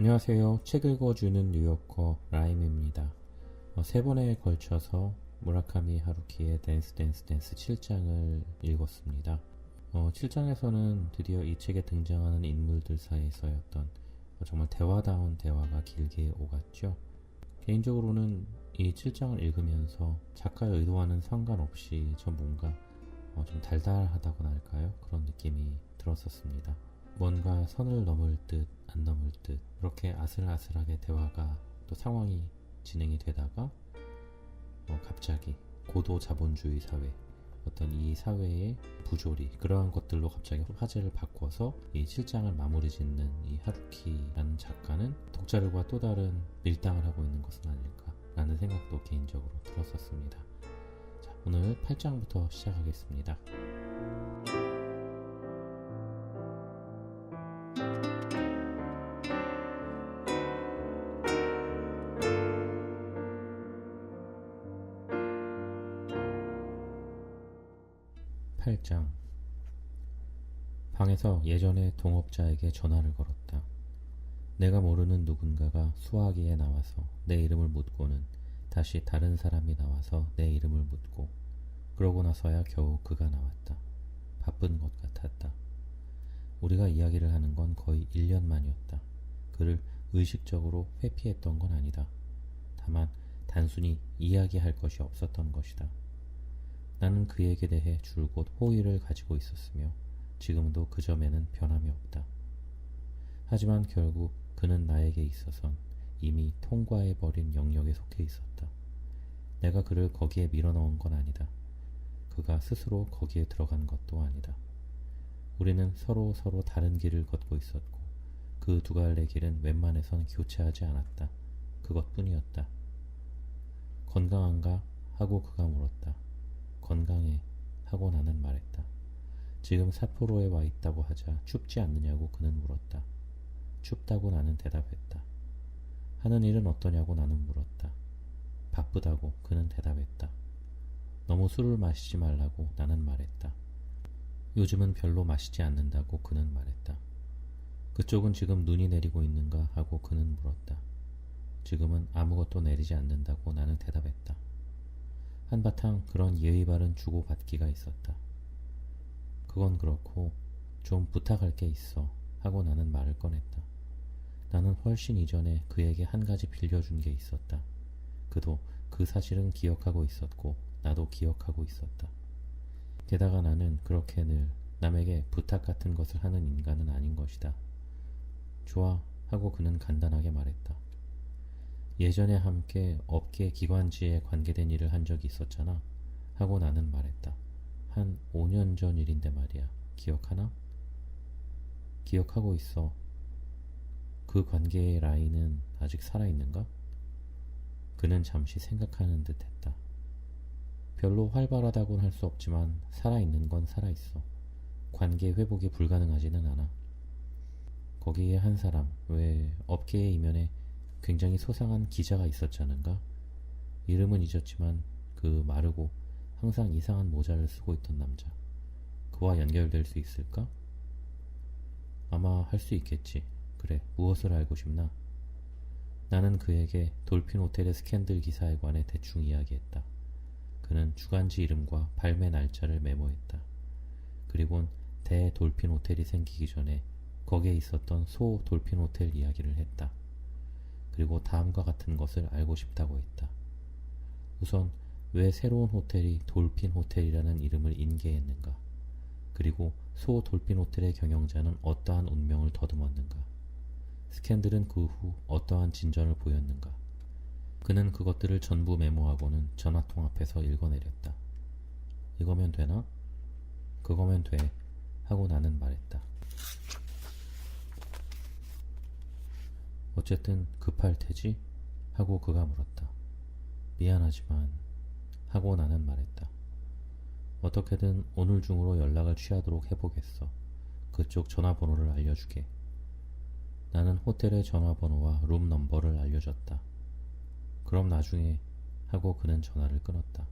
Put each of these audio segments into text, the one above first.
안녕하세요. 책 읽어주는 뉴요커 라임입니다. 3번에 걸쳐서 무라카미 하루키의 댄스 7장을 읽었습니다. 7장에서는 드디어 이 책에 등장하는 인물들 사이에서의 어떤 정말 대화다운 대화가 길게 오갔죠. 개인적으로는 이 7장을 읽으면서 작가의 의도와는 상관없이 좀 뭔가 좀 달달하다고나 할까요? 그런 느낌이 들었었습니다. 뭔가 선을 넘을 듯 안 넘을 듯 그렇게 아슬아슬하게 대화가 또 상황이 진행이 되다가 갑자기 고도 자본주의 사회, 어떤 이 사회의 부조리, 그러한 것들로 갑자기 화제를 바꿔서 이 7장을 마무리 짓는 이 하루키라는 작가는 독자들과 또 다른 밀당을 하고 있는 것은 아닐까라는 생각도 개인적으로 들었었습니다. 자, 오늘 8장부터 시작하겠습니다. 8장. 방에서 예전의 동업자에게 전화를 걸었다. 내가 모르는 누군가가 수화기에 나와서 내 이름을 묻고는 다시 다른 사람이 나와서 내 이름을 묻고 그러고 나서야 겨우 그가 나왔다. 바쁜 것 같았다. 우리가 이야기를 하는 건 거의 1년 만이었다. 그를 의식적으로 회피했던 건 아니다. 다만 단순히 이야기할 것이 없었던 것이다. 나는 그에게 대해 줄곧 호의를 가지고 있었으며 지금도 그 점에는 변함이 없다. 하지만 결국 그는 나에게 있어선 이미 통과해버린 영역에 속해 있었다. 내가 그를 거기에 밀어넣은 건 아니다. 그가 스스로 거기에 들어간 것도 아니다. 우리는 서로 다른 길을 걷고 있었고 그 두 갈래 길은 웬만해선 교차하지 않았다. 그것뿐이었다. 건강한가? 하고 그가 물었다. 건강해 하고 나는 말했다. 지금 삿포로에 와 있다고 하자 춥지 않느냐고 그는 물었다. 춥다고 나는 대답했다. 하는 일은 어떠냐고 나는 물었다. 바쁘다고 그는 대답했다. 너무 술을 마시지 말라고 나는 말했다. 요즘은 별로 마시지 않는다고 그는 말했다. 그쪽은 지금 눈이 내리고 있는가 하고 그는 물었다. 지금은 아무것도 내리지 않는다고 나는 대답했다. 한바탕 그런 예의 바른 주고받기가 있었다. 그건 그렇고 좀 부탁할 게 있어 하고 나는 말을 꺼냈다. 나는 훨씬 이전에 그에게 한 가지 빌려준 게 있었다. 그도 그 사실은 기억하고 있었고 나도 기억하고 있었다. 게다가 나는 그렇게 늘 남에게 부탁 같은 것을 하는 인간은 아닌 것이다. 좋아 하고 그는 간단하게 말했다. 예전에 함께 업계 기관지에 관계된 일을 한 적이 있었잖아 하고 나는 말했다. 한 5년 전 일인데 말이야. 기억하나? 기억하고 있어. 그 관계의 라인은 아직 살아있는가? 그는 잠시 생각하는 듯 했다. 별로 활발하다고는 할 수 없지만 살아있는 건 살아있어. 관계 회복이 불가능하지는 않아. 거기에 한 사람, 왜 업계의 이면에 굉장히 소상한 기자가 있었잖은가? 이름은 잊었지만 그 마르고 항상 이상한 모자를 쓰고 있던 남자. 그와 연결될 수 있을까? 아마 할 수 있겠지. 그래, 무엇을 알고 싶나? 나는 그에게 돌핀 호텔의 스캔들 기사에 관해 대충 이야기했다. 그는 주간지 이름과 발매 날짜를 메모했다. 그리곤 대 돌핀 호텔이 생기기 전에 거기에 있었던 소 돌핀 호텔 이야기를 했다. 그리고 다음과 같은 것을 알고 싶다고 했다. 우선 왜 새로운 호텔이 돌핀 호텔이라는 이름을 인계했는가? 그리고 소 돌핀 호텔의 경영자는 어떠한 운명을 더듬었는가? 스캔들은 그 후 어떠한 진전을 보였는가? 그는 그것들을 전부 메모하고는 전화통 앞에서 읽어내렸다. 이거면 되나? 그거면 돼 하고 나는 말했다. 어쨌든 급할 테지? 하고 그가 물었다. 미안하지만 하고 나는 말했다. 어떻게든 오늘 중으로 연락을 취하도록 해보겠어. 그쪽 전화번호를 알려주게. 나는 호텔의 전화번호와 룸 넘버를 알려줬다. 그럼 나중에 하고 그는 전화를 끊었다.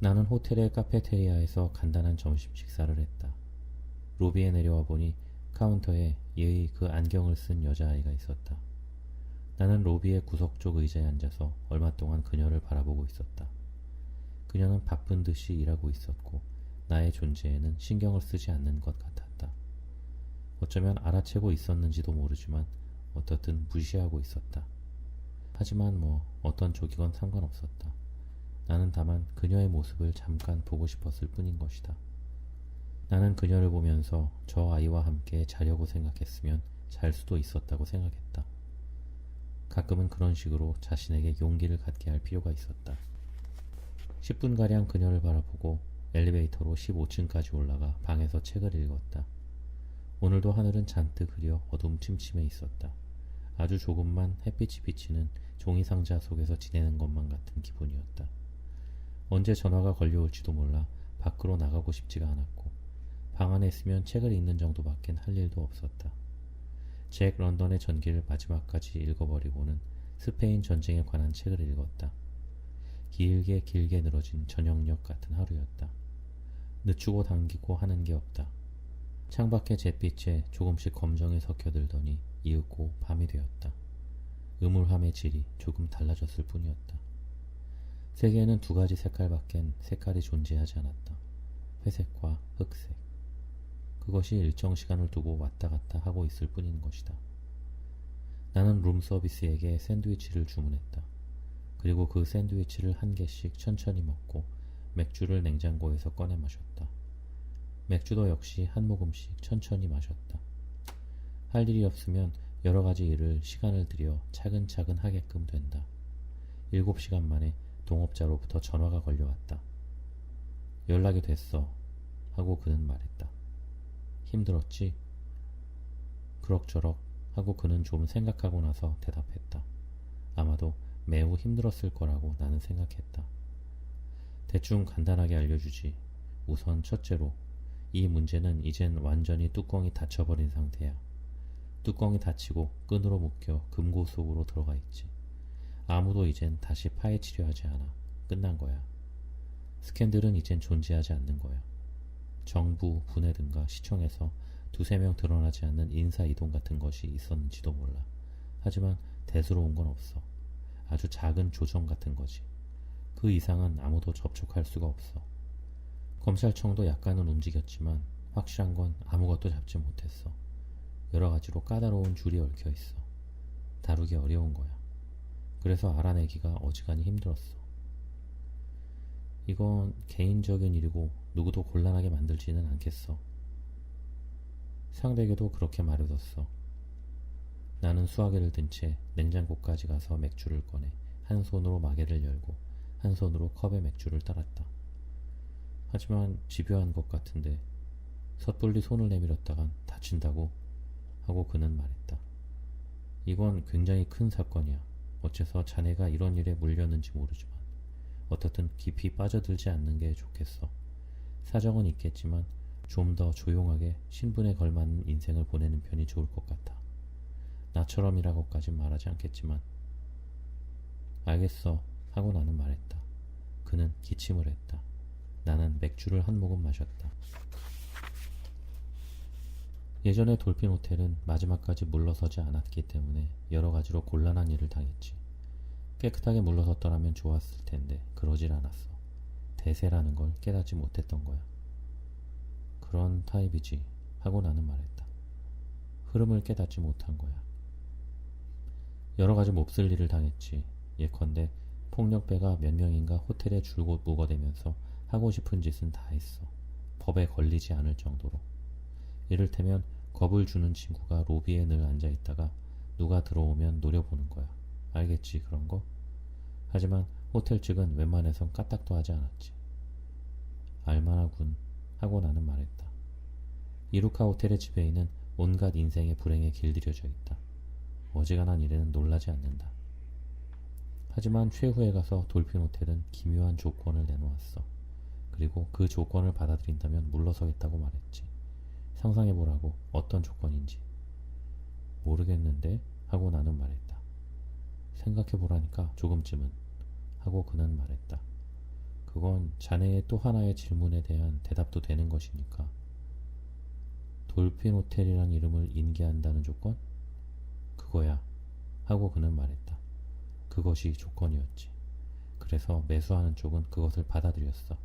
나는 호텔의 카페테리아에서 간단한 점심 식사를 했다. 로비에 내려와 보니 카운터에 예의 그 안경을 쓴 여자아이가 있었다. 나는 로비의 구석 쪽 의자에 앉아서 얼마 동안 그녀를 바라보고 있었다. 그녀는 바쁜 듯이 일하고 있었고 나의 존재에는 신경을 쓰지 않는 것 같았다. 어쩌면 알아채고 있었는지도 모르지만 어떻든 무시하고 있었다. 하지만 어떤 쪽이건 상관없었다. 나는 다만 그녀의 모습을 잠깐 보고 싶었을 뿐인 것이다. 나는 그녀를 보면서 저 아이와 함께 자려고 생각했으면 잘 수도 있었다고 생각했다. 가끔은 그런 식으로 자신에게 용기를 갖게 할 필요가 있었다. 10분가량 그녀를 바라보고 엘리베이터로 15층까지 올라가 방에서 책을 읽었다. 오늘도 하늘은 잔뜩 흐려 어둠침침해 있었다. 아주 조금만 햇빛이 비치는 종이상자 속에서 지내는 것만 같은 기분이었다. 언제 전화가 걸려올지도 몰라 밖으로 나가고 싶지가 않았고 방 안에 있으면 책을 읽는 정도밖엔 할 일도 없었다. 잭 런던의 전기를 마지막까지 읽어버리고는 스페인 전쟁에 관한 책을 읽었다. 길게 늘어진 저녁녘 같은 하루였다. 늦추고 당기고 하는 게 없다. 창밖의 잿빛에 조금씩 검정이 섞여들더니 이윽고 밤이 되었다. 음울함의 질이 조금 달라졌을 뿐이었다. 세계에는 두 가지 색깔밖엔 색깔이 존재하지 않았다. 회색과 흑색. 그것이 일정 시간을 두고 왔다 갔다 하고 있을 뿐인 것이다. 나는 룸서비스에게 샌드위치를 주문했다. 그리고 그 샌드위치를 한 개씩 천천히 먹고 맥주를 냉장고에서 꺼내 마셨다. 맥주도 역시 한 모금씩 천천히 마셨다. 할 일이 없으면 여러 가지 일을 시간을 들여 차근차근 하게끔 된다. 7시간 만에 동업자로부터 전화가 걸려왔다. 연락이 됐어 하고 그는 말했다. 힘들었지? 그럭저럭 하고 그는 좀 생각하고 나서 대답했다. 아마도 매우 힘들었을 거라고 나는 생각했다. 대충 간단하게 알려주지. 우선 첫째로 이 문제는 이젠 완전히 뚜껑이 닫혀버린 상태야. 뚜껑이 닫히고 끈으로 묶여 금고 속으로 들어가 있지. 아무도 이젠 다시 파헤치려 하지 않아. 끝난 거야. 스캔들은 이젠 존재하지 않는 거야. 정부, 부내 등과 시청에서 두세 명 드러나지 않는 인사이동 같은 것이 있었는지도 몰라. 하지만 대수로운 건 없어. 아주 작은 조정 같은 거지. 그 이상은 아무도 접촉할 수가 없어. 검찰청도 약간은 움직였지만 확실한 건 아무것도 잡지 못했어. 여러 가지로 까다로운 줄이 얽혀 있어. 다루기 어려운 거야. 그래서 알아내기가 어지간히 힘들었어. 이건 개인적인 일이고 누구도 곤란하게 만들지는 않겠어. 상대에게도 그렇게 말해뒀어. 나는 수화기를 든 채 냉장고까지 가서 맥주를 꺼내 한 손으로 마개를 열고 한 손으로 컵에 맥주를 따랐다. 하지만 집요한 것 같은데 섣불리 손을 내밀었다간 다친다고 하고 그는 말했다. 이건 굉장히 큰 사건이야. 어째서 자네가 이런 일에 물렸는지 모르지만 어떻든 깊이 빠져들지 않는 게 좋겠어. 사정은 있겠지만 좀 더 조용하게 신분에 걸맞는 인생을 보내는 편이 좋을 것 같아. 나처럼이라고까진 말하지 않겠지만. 알겠어 하고 나는 말했다. 그는 기침을 했다. 나는 맥주를 한 모금 마셨다. 예전에 돌핀 호텔은 마지막까지 물러서지 않았기 때문에 여러 가지로 곤란한 일을 당했지. 깨끗하게 물러섰더라면 좋았을 텐데 그러질 않았어. 대세라는 걸 깨닫지 못했던 거야. 그런 타입이지 하고 나는 말했다. 흐름을 깨닫지 못한 거야. 여러 가지 몹쓸 일을 당했지. 예컨대 폭력배가 몇 명인가 호텔에 줄곧 묵어대면서 하고 싶은 짓은 다 했어. 법에 걸리지 않을 정도로. 이를테면 겁을 주는 친구가 로비에 늘 앉아있다가 누가 들어오면 노려보는 거야. 알겠지 그런 거? 하지만 호텔 측은 웬만해선 까딱도 하지 않았지. 알만하군 하고 나는 말했다. 이루카 호텔의 지배인은 온갖 인생의 불행에 길들여져 있다. 어지간한 일에는 놀라지 않는다. 하지만 최후에 가서 돌핀 호텔은 기묘한 조건을 내놓았어. 그리고 그 조건을 받아들인다면 물러서겠다고 말했지. 상상해보라고. 어떤 조건인지. 모르겠는데 하고 나는 말했다. 생각해보라니까 조금쯤은 하고 그는 말했다. 그건 자네의 또 하나의 질문에 대한 대답도 되는 것이니까. 돌핀 호텔이란 이름을 인계한다는 조건? 그거야 하고 그는 말했다. 그것이 조건이었지. 그래서 매수하는 쪽은 그것을 받아들였어.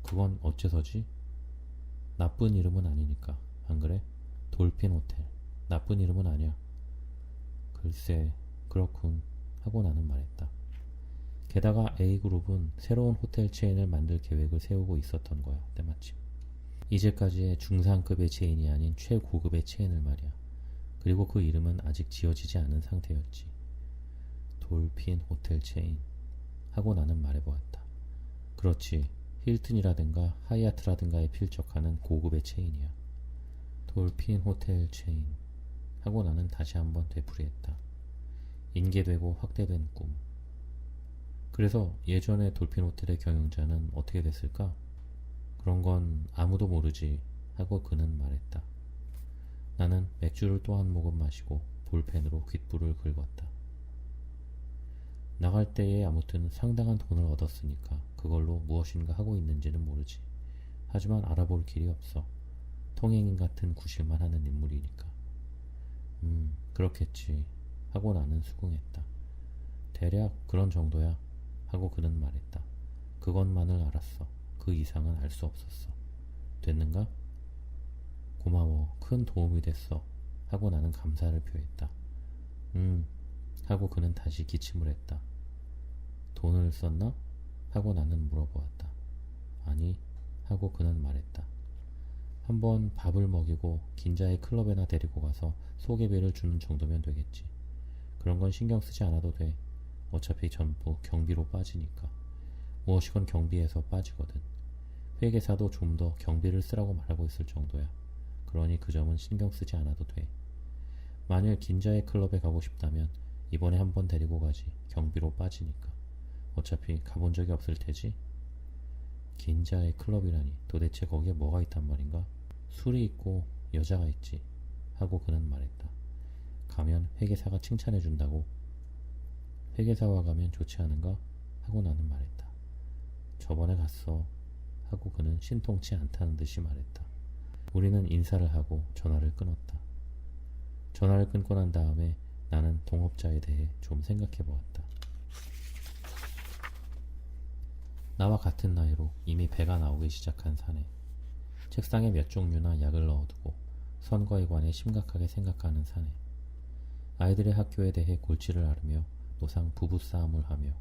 그건 어째서지? 나쁜 이름은 아니니까. 안 그래? 돌핀 호텔. 나쁜 이름은 아니야. 글쎄, 그렇군 하고 나는 말했다. 게다가 A그룹은 새로운 호텔 체인을 만들 계획을 세우고 있었던 거야, 때마침. 이제까지의 중상급의 체인이 아닌 최고급의 체인을 말이야. 그리고 그 이름은 아직 지어지지 않은 상태였지. 돌핀 호텔 체인 하고 나는 말해보았다. 그렇지. 힐튼이라든가 하이아트라든가에 필적하는 고급의 체인이야. 돌핀 호텔 체인 하고 나는 다시 한번 되풀이했다. 인계되고 확대된 꿈. 그래서 예전에 돌핀 호텔의 경영자는 어떻게 됐을까? 그런 건 아무도 모르지 하고 그는 말했다. 나는 맥주를 또 한 모금 마시고 볼펜으로 귓불을 긁었다. 나갈 때에 아무튼 상당한 돈을 얻었으니까 그걸로 무엇인가 하고 있는지는 모르지. 하지만 알아볼 길이 없어. 통행인 같은 구실만 하는 인물이니까. 그렇겠지 하고 나는 수긍했다. 대략 그런 정도야 하고 그는 말했다. 그것만을 알았어. 그 이상은 알 수 없었어. 됐는가? 고마워. 큰 도움이 됐어 하고 나는 감사를 표했다. 하고 그는 다시 기침을 했다. 돈을 썼나? 하고 나는 물어보았다. 아니 하고 그는 말했다. 한번 밥을 먹이고 긴자의 클럽에나 데리고 가서 소개비를 주는 정도면 되겠지. 그런 건 신경 쓰지 않아도 돼. 어차피 전부 경비로 빠지니까. 무엇이건 경비에서 빠지거든. 회계사도 좀 더 경비를 쓰라고 말하고 있을 정도야. 그러니 그 점은 신경 쓰지 않아도 돼. 만일 긴자의 클럽에 가고 싶다면 이번에 한번 데리고 가지. 경비로 빠지니까. 어차피 가본 적이 없을 테지. 긴자의 클럽이라니 도대체 거기에 뭐가 있단 말인가? 술이 있고 여자가 있지 하고 그는 말했다. 가면 회계사가 칭찬해준다고. 회계사와 가면 좋지 않은가? 하고 나는 말했다. 저번에 갔어 하고 그는 신통치 않다는 듯이 말했다. 우리는 인사를 하고 전화를 끊었다. 전화를 끊고 난 다음에 나는 동업자에 대해 좀 생각해 보았다. 나와 같은 나이로 이미 배가 나오기 시작한 사내. 책상에 몇 종류나 약을 넣어두고 선거에 관해 심각하게 생각하는 사내. 아이들의 학교에 대해 골치를 앓으며 노상 부부싸움을 하며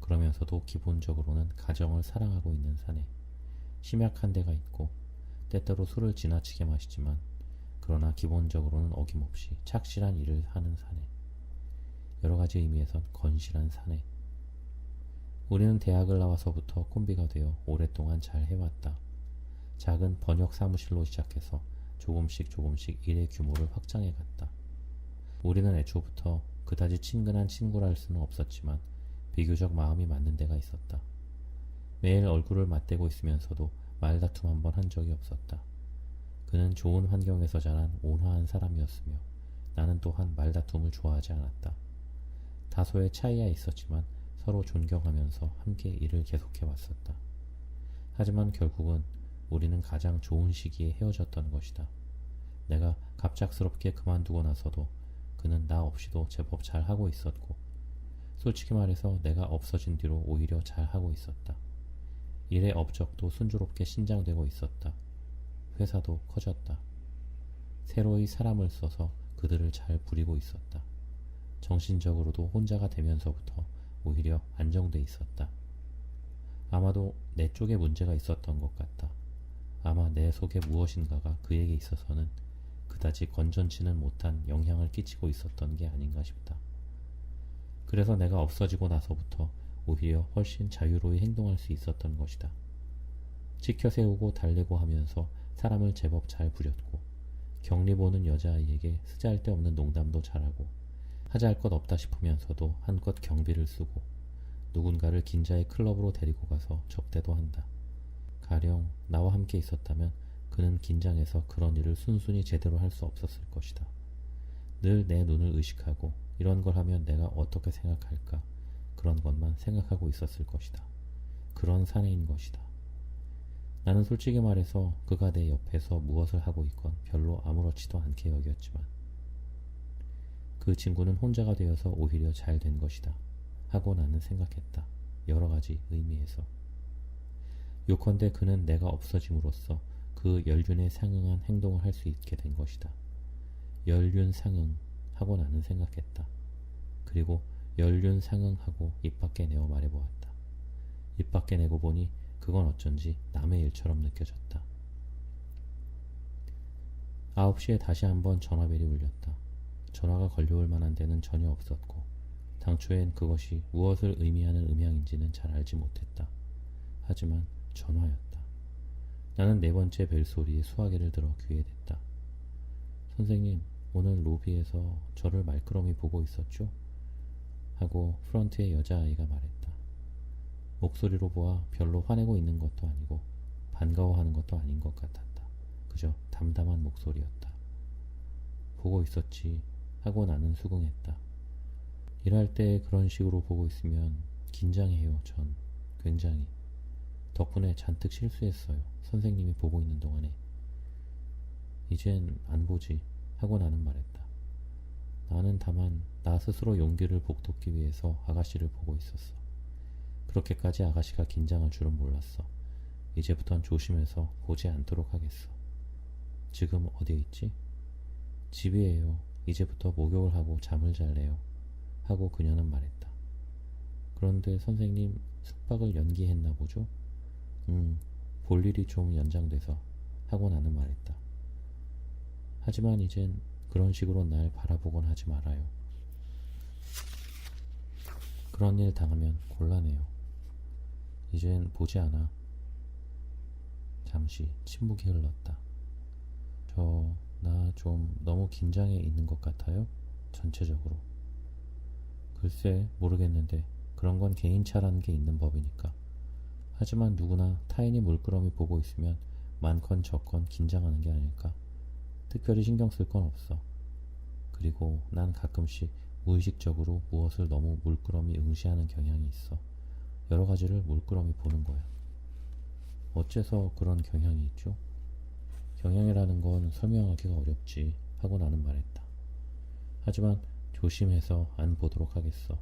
그러면서도 기본적으로는 가정을 사랑하고 있는 사내. 심약한 데가 있고 때때로 술을 지나치게 마시지만 그러나 기본적으로는 어김없이 착실한 일을 하는 사내. 여러가지 의미에선 건실한 사내. 우리는 대학을 나와서부터 콤비가 되어 오랫동안 잘 해왔다. 작은 번역 사무실로 시작해서 조금씩 일의 규모를 확장해 갔다. 우리는 애초부터 그다지 친근한 친구라 할 수는 없었지만 비교적 마음이 맞는 데가 있었다. 매일 얼굴을 맞대고 있으면서도 말다툼 한 번 한 적이 없었다. 그는 좋은 환경에서 자란 온화한 사람이었으며 나는 또한 말다툼을 좋아하지 않았다. 다소의 차이야 있었지만 서로 존경하면서 함께 일을 계속해 왔었다. 하지만 결국은 우리는 가장 좋은 시기에 헤어졌던 것이다. 내가 갑작스럽게 그만두고 나서도 그는 나 없이도 제법 잘 하고 있었고, 솔직히 말해서 내가 없어진 뒤로 오히려 잘 하고 있었다. 일의 업적도 순조롭게 신장되고 있었다. 회사도 커졌다. 새로이 사람을 써서 그들을 잘 부리고 있었다. 정신적으로도 혼자가 되면서부터 오히려 안정돼 있었다. 아마도 내 쪽에 문제가 있었던 것 같다. 아마 내 속에 무엇인가가 그에게 있어서는 그다지 건전치는 못한 영향을 끼치고 있었던 게 아닌가 싶다. 그래서 내가 없어지고 나서부터 오히려 훨씬 자유로이 행동할 수 있었던 것이다. 지켜세우고 달래고 하면서 사람을 제법 잘 부렸고, 격리 보는 여자아이에게 쓰잘데없는 농담도 잘하고, 하잘 것 없다 싶으면서도 한껏 경비를 쓰고, 누군가를 긴자의 클럽으로 데리고 가서 접대도 한다. 가령 나와 함께 있었다면 그는 긴장해서 그런 일을 순순히 제대로 할 수 없었을 것이다. 늘 내 눈을 의식하고 이런 걸 하면 내가 어떻게 생각할까, 그런 것만 생각하고 있었을 것이다. 그런 사내인 것이다. 나는 솔직히 말해서 그가 내 옆에서 무엇을 하고 있건 별로 아무렇지도 않게 여겼지만 그 친구는 혼자가 되어서 오히려 잘 된 것이다 하고 나는 생각했다. 여러 가지 의미에서. 요컨대 그는 내가 없어짐으로써 그 연륜에 상응한 행동을 할 수 있게 된 것이다. 연륜 상응 하고 나는 생각했다. 그리고 연륜 상응하고 입 밖에 내어 말해보았다. 입 밖에 내고 보니 그건 어쩐지 남의 일처럼 느껴졌다. 9시에 다시 한번 전화벨이 울렸다. 전화가 걸려올 만한 데는 전혀 없었고 당초엔 그것이 무엇을 의미하는 음향인지는 잘 알지 못했다. 하지만 전화였다. 나는 네 번째 벨소리에 수화기를 들어 귀에 댔다. 선생님, 오늘 로비에서 저를 말끄러미 보고 있었죠? 하고 프런트의 여자아이가 말했다. 목소리로 보아 별로 화내고 있는 것도 아니고 반가워하는 것도 아닌 것 같았다. 그저 담담한 목소리였다. 보고 있었지 하고 나는 수긍했다. 일할 때 그런 식으로 보고 있으면 긴장해요. 전 굉장히. 덕분에 잔뜩 실수했어요. 선생님이 보고 있는 동안에. 이젠 안 보지 하고 나는 말했다. 나는 다만 나 스스로 용기를 북돋기 위해서 아가씨를 보고 있었어. 그렇게까지 아가씨가 긴장할 줄은 몰랐어. 이제부턴 조심해서 보지 않도록 하겠어. 지금 어디에 있지? 집이에요. 이제부터 목욕을 하고 잠을 잘래요. 하고 그녀는 말했다. 그런데 선생님 숙박을 연기했나 보죠? 볼 일이 좀 연장돼서 하고 나는 말했다. 하지만 이젠 그런 식으로 날 바라보곤 하지 말아요. 그런 일 당하면 곤란해요. 이젠 보지 않아. 잠시 침묵이 흘렀다. 나 좀 너무 긴장해 있는 것 같아요? 전체적으로. 글쎄 모르겠는데 그런 건 개인차라는 게 있는 법이니까. 하지만 누구나 타인이 물끄러미 보고 있으면 많건 적건 긴장하는 게 아닐까. 특별히 신경 쓸 건 없어. 그리고 난 가끔씩 무의식적으로 무엇을 너무 물끄러미 응시하는 경향이 있어. 여러 가지를 물끄러미 보는 거야. 어째서 그런 경향이 있죠? 경향이라는 건 설명하기가 어렵지 하고 나는 말했다. 하지만 조심해서 안 보도록 하겠어.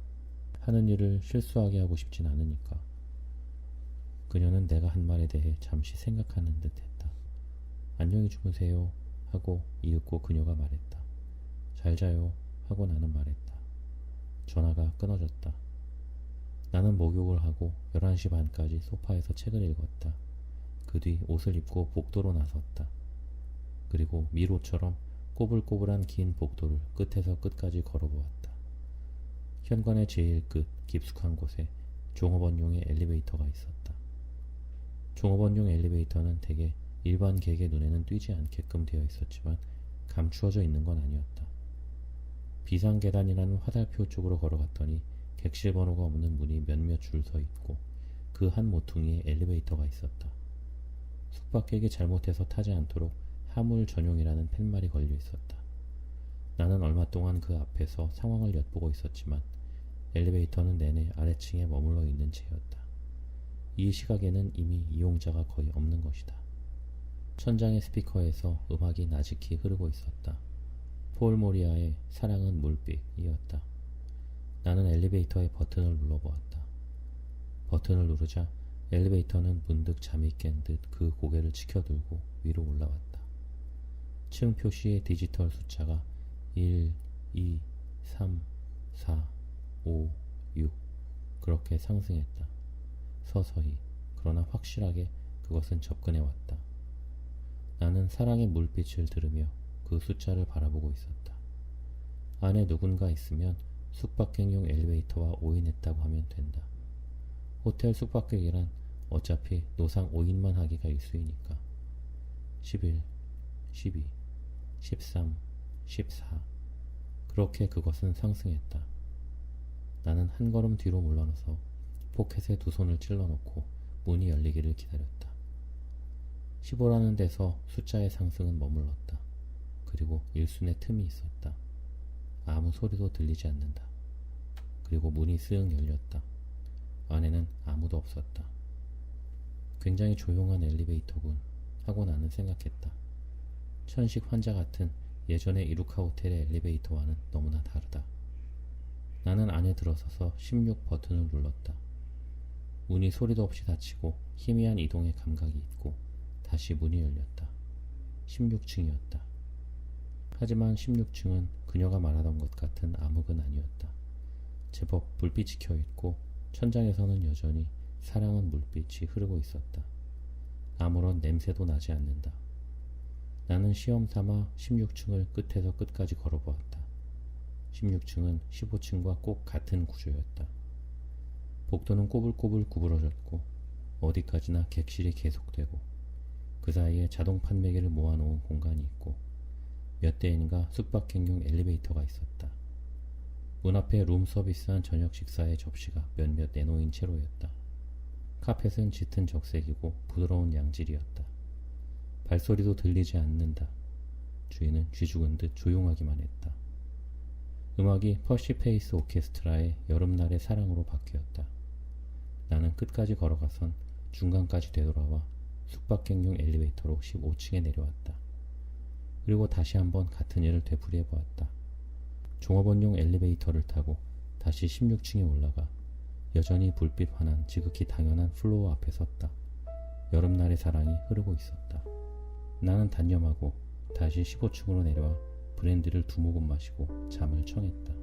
하는 일을 실수하게 하고 싶진 않으니까. 그녀는 내가 한 말에 대해 잠시 생각하는 듯 했다. 안녕히 주무세요 하고 이윽고 그녀가 말했다. 잘 자요 하고 나는 말했다. 전화가 끊어졌다. 나는 목욕을 하고 11시 반까지 소파에서 책을 읽었다. 그 뒤 옷을 입고 복도로 나섰다. 그리고 미로처럼 꼬불꼬불한 긴 복도를 끝에서 끝까지 걸어보았다. 현관의 제일 끝 깊숙한 곳에 종업원용의 엘리베이터가 있었다. 종업원용 엘리베이터는 대개 일반 객의 눈에는 띄지 않게끔 되어 있었지만 감추어져 있는 건 아니었다. 비상계단이라는 화살표 쪽으로 걸어갔더니 객실 번호가 없는 문이 몇몇 줄 서 있고 그 한 모퉁이에 엘리베이터가 있었다. 숙박객이 잘못해서 타지 않도록 하물 전용이라는 팻말이 걸려 있었다. 나는 얼마 동안 그 앞에서 상황을 엿보고 있었지만 엘리베이터는 내내 아래층에 머물러 있는 채였다. 이 시각에는 이미 이용자가 거의 없는 것이다. 천장의 스피커에서 음악이 나직히 흐르고 있었다. 폴 모리아의 사랑은 물빛이었다. 나는 엘리베이터의 버튼을 눌러보았다. 버튼을 누르자 엘리베이터는 문득 잠이 깬 듯 그 고개를 치켜들고 위로 올라왔다. 층 표시의 디지털 숫자가 1, 2, 3, 4, 5, 6 그렇게 상승했다. 서서히 그러나 확실하게 그것은 접근해왔다. 나는 사랑의 물빛을 들으며 그 숫자를 바라보고 있었다. 안에 누군가 있으면 숙박객용 엘리베이터와 오인했다고 하면 된다. 호텔 숙박객이란 어차피 노상 5인만 하기가 일수이니까. 11, 12, 13, 14 그렇게 그것은 상승했다. 나는 한 걸음 뒤로 물러나서 포켓에 두 손을 찔러놓고 문이 열리기를 기다렸다. 15라는 데서 숫자의 상승은 머물렀다. 그리고 일순의 틈이 있었다. 아무 소리도 들리지 않는다. 그리고 문이 쓱 열렸다. 안에는 아무도 없었다. 굉장히 조용한 엘리베이터군 하고 나는 생각했다. 천식 환자 같은 예전의 이루카 호텔의 엘리베이터와는 너무나 다르다. 나는 안에 들어서서 16 버튼을 눌렀다. 문이 소리도 없이 닫히고 희미한 이동의 감각이 있고 다시 문이 열렸다. 16층이었다. 하지만 16층은 그녀가 말하던 것 같은 암흑은 아니었다. 제법 불빛이 켜있고 천장에서는 여전히 사랑은 물빛이 흐르고 있었다. 아무런 냄새도 나지 않는다. 나는 시험 삼아 16층을 끝에서 끝까지 걸어보았다. 16층은 15층과 꼭 같은 구조였다. 복도는 꼬불꼬불 구부러졌고 어디까지나 객실이 계속되고 그 사이에 자동 판매기를 모아놓은 공간이 있고 몇 대인가 숙박객용 엘리베이터가 있었다. 문 앞에 룸서비스한 저녁 식사의 접시가 몇몇 내놓인 채로였다. 카펫은 짙은 적색이고 부드러운 양질이었다. 발소리도 들리지 않는다. 주인은 쥐죽은 듯 조용하기만 했다. 음악이 퍼시페이스 오케스트라의 여름날의 사랑으로 바뀌었다. 나는 끝까지 걸어가선 중간까지 되돌아와 숙박객용 엘리베이터로 15층에 내려왔다. 그리고 다시 한번 같은 일을 되풀이해보았다. 종업원용 엘리베이터를 타고 다시 16층에 올라가 여전히 불빛 환한 지극히 당연한 플로어 앞에 섰다. 여름날의 사랑이 흐르고 있었다. 나는 단념하고 다시 15층으로 내려와 브랜디를 2모금 마시고 잠을 청했다.